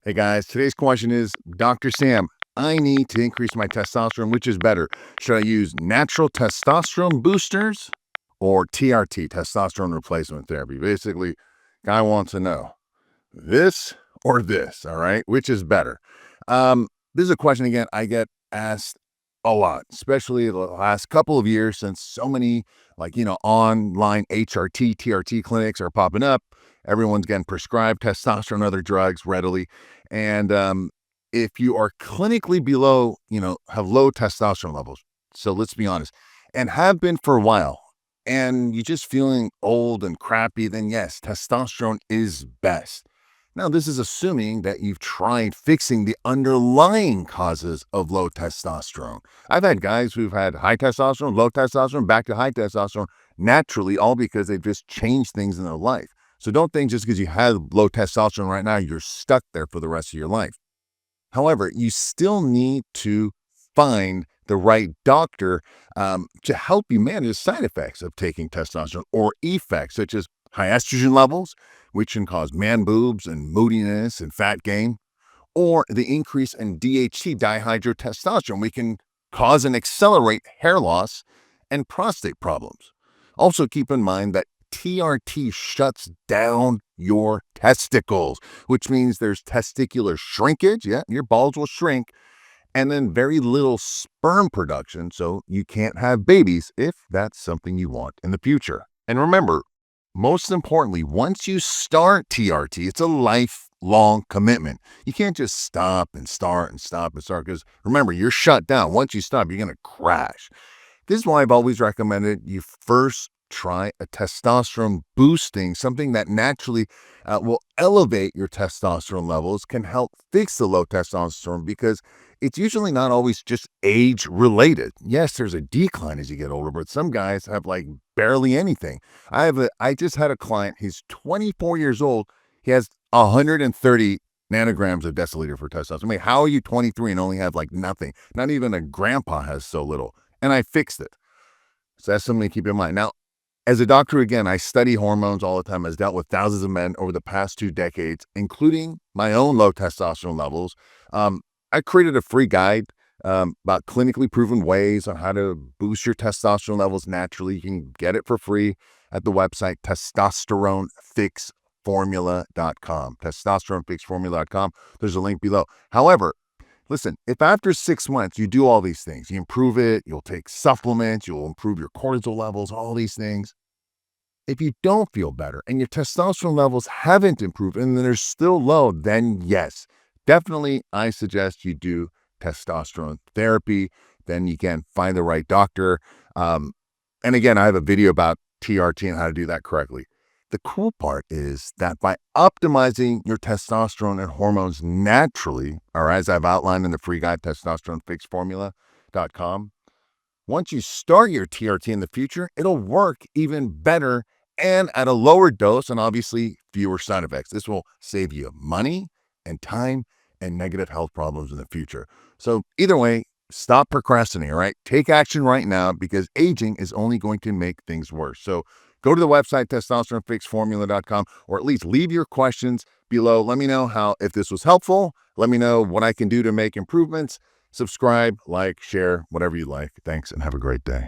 Hey guys, today's question is, Dr. Sam, I need to increase my testosterone. Which is better? Should I use natural testosterone boosters or TRT, testosterone replacement therapy? Basically, guy wants to know this or this, all right? Which is better? This is a question again I get asked a lot, especially the last couple of years since so many online HRT, TRT clinics are popping up. Everyone's getting prescribed testosterone and other drugs readily. And if you are clinically below, have low testosterone levels, so let's be honest, and have been for a while, and you're just feeling old and crappy, then yes, testosterone is best. Now, this is assuming that you've tried fixing the underlying causes of low testosterone. I've had guys who've had high testosterone, low testosterone, back to high testosterone naturally, all because they've just changed things in their life. So don't think just because you have low testosterone right now, you're stuck there for the rest of your life. However, you still need to find the right doctor to help you manage side effects of taking testosterone or effects such as high estrogen levels, which can cause man boobs and moodiness and fat gain, or the increase in DHT, dihydrotestosterone, which can cause and accelerate hair loss and prostate problems. Also, keep in mind that TRT shuts down your testicles, which means there's testicular shrinkage. Yeah, your balls will shrink, and then very little sperm production. So you can't have babies if that's something you want in the future. And remember, most importantly, once you start TRT, it's a lifelong commitment. You can't just stop and start and stop and start because remember, you're shut down. Once you stop, you're going to crash. This is why I've always recommended you first try a testosterone boosting, something that naturally will elevate your testosterone levels, can help fix the low testosterone because it's usually not always just age related. Yes, there's a decline as you get older, but some guys have like barely anything. I just had a client, he's 24 years old. He has 130 nanograms of deciliter for testosterone. I mean, how are you 23 and only have like nothing? Not even a grandpa has so little. And I fixed it. So that's something to keep in mind. Now, as a doctor, again, I study hormones all the time. I've dealt with thousands of men over the past 2 decades, including my own low testosterone levels. I created a free guide about clinically proven ways on how to boost your testosterone levels naturally. You can get it for free at the website testosteronefixformula.com. Testosteronefixformula.com. There's a link below. However, listen, if after 6 months you do all these things, you improve it, you'll take supplements, you'll improve your cortisol levels, all these things. If you don't feel better and your testosterone levels haven't improved and they're still low, then yes, definitely I suggest you do testosterone therapy. Then you can find the right doctor. And again, I have a video about TRT and how to do that correctly. The cool part is that by optimizing your testosterone and hormones naturally, or as I've outlined in the free guide, testosteronefixformula.com, once you start your TRT in the future, it'll work even better and at a lower dose and obviously fewer side effects. This will save you money and time and negative health problems in the future. So either way, stop procrastinating, all right? Take action right now because aging is only going to make things worse. So go to the website, testosteronefixformula.com, or at least leave your questions below. Let me know if this was helpful. Let me know what I can do to make improvements. Subscribe, like, share, whatever you like. Thanks and have a great day.